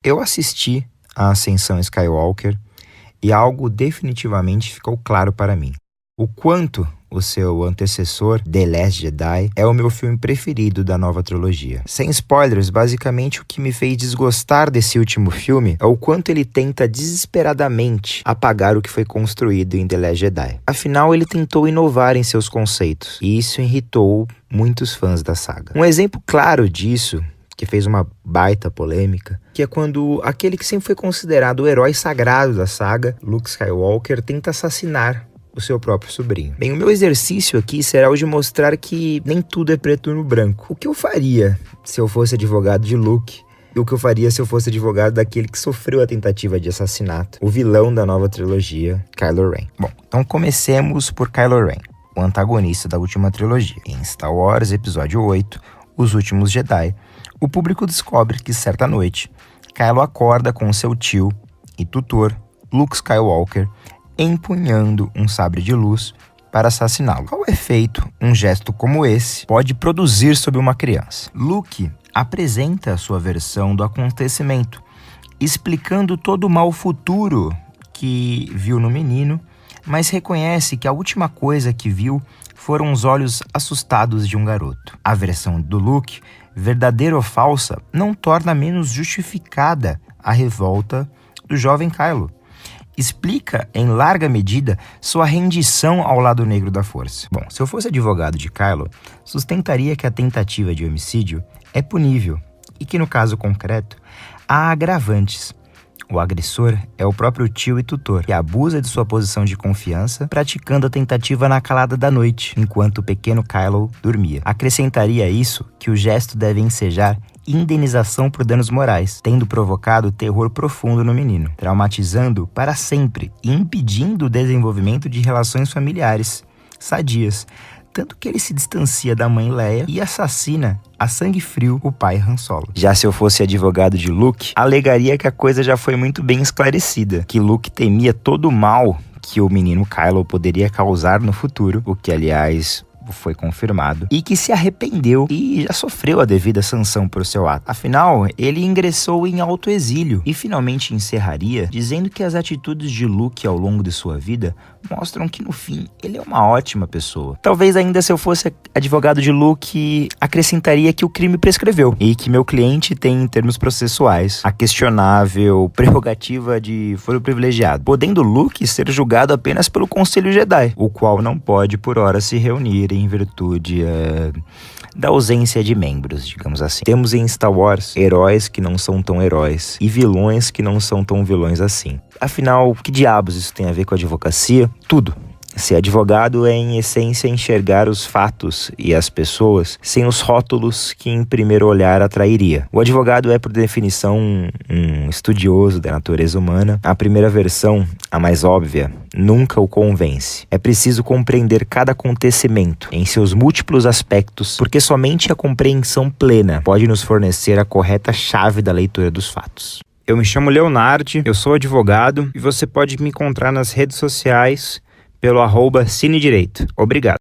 Eu assisti a Ascensão Skywalker e algo definitivamente ficou claro para mim. O quanto o seu antecessor, The Last Jedi, é o meu filme preferido da nova trilogia. Sem spoilers, basicamente o que me fez desgostar desse último filme é o quanto ele tenta desesperadamente apagar o que foi construído em The Last Jedi. Afinal, ele tentou inovar em seus conceitos, e isso irritou muitos fãs da saga. Um exemplo claro disso, que fez uma baita polêmica, que é quando aquele que sempre foi considerado o herói sagrado da saga, Luke Skywalker, tenta assassinar o seu próprio sobrinho. Bem, o meu exercício aqui será o de mostrar que nem tudo é preto no branco. O que eu faria se eu fosse advogado de Luke e o que eu faria se eu fosse advogado daquele que sofreu a tentativa de assassinato, o vilão da nova trilogia, Kylo Ren. Bom, então comecemos por Kylo Ren, o antagonista da última trilogia. Em Star Wars Episódio 8, Os Últimos Jedi, o público descobre que certa noite, Kylo acorda com seu tio e tutor, Luke Skywalker, empunhando um sabre de luz para assassiná-lo. Qual efeito um gesto como esse pode produzir sobre uma criança? Luke apresenta a sua versão do acontecimento, explicando todo o mal futuro que viu no menino, mas reconhece que a última coisa que viu foram os olhos assustados de um garoto. A versão do Luke, verdadeira ou falsa, não torna menos justificada a revolta do jovem Kylo. Explica, em larga medida, sua rendição ao lado negro da força. Bom, se eu fosse advogado de Kylo, sustentaria que a tentativa de homicídio é punível e que, no caso concreto, há agravantes. O agressor é o próprio tio e tutor, que abusa de sua posição de confiança, praticando a tentativa na calada da noite, enquanto o pequeno Kylo dormia. Acrescentaria a isso que o gesto deve ensejar indenização por danos morais, tendo provocado terror profundo no menino, traumatizando para sempre e impedindo o desenvolvimento de relações familiares sadias, tanto que ele se distancia da mãe Leia e assassina a sangue frio o pai Han Solo. Já se eu fosse advogado de Luke, alegaria que a coisa já foi muito bem esclarecida, que Luke temia todo o mal que o menino Kylo poderia causar no futuro, o que, aliás, foi confirmado, e que se arrependeu e já sofreu a devida sanção por seu ato. Afinal, ele ingressou em autoexílio e finalmente encerraria dizendo que as atitudes de Luke ao longo de sua vida mostram que, no fim, ele é uma ótima pessoa. Talvez ainda, se eu fosse advogado de Luke, acrescentaria que o crime prescreveu e que meu cliente tem, em termos processuais, a questionável prerrogativa de foro privilegiado, podendo Luke ser julgado apenas pelo Conselho Jedi, o qual não pode, por hora, se reunir em virtude da ausência de membros, digamos assim. Temos em Star Wars heróis que não são tão heróis e vilões que não são tão vilões assim. Afinal, que diabos isso tem a ver com a advocacia? Tudo. Ser advogado é, em essência, enxergar os fatos e as pessoas sem os rótulos que, em primeiro olhar, atrairia. O advogado é, por definição, um estudioso da natureza humana. A primeira versão, a mais óbvia, nunca o convence. É preciso compreender cada acontecimento em seus múltiplos aspectos, porque somente a compreensão plena pode nos fornecer a correta chave da leitura dos fatos. Eu me chamo Leonardi, eu sou advogado e você pode me encontrar nas redes sociais pelo @cinedireito. Obrigado.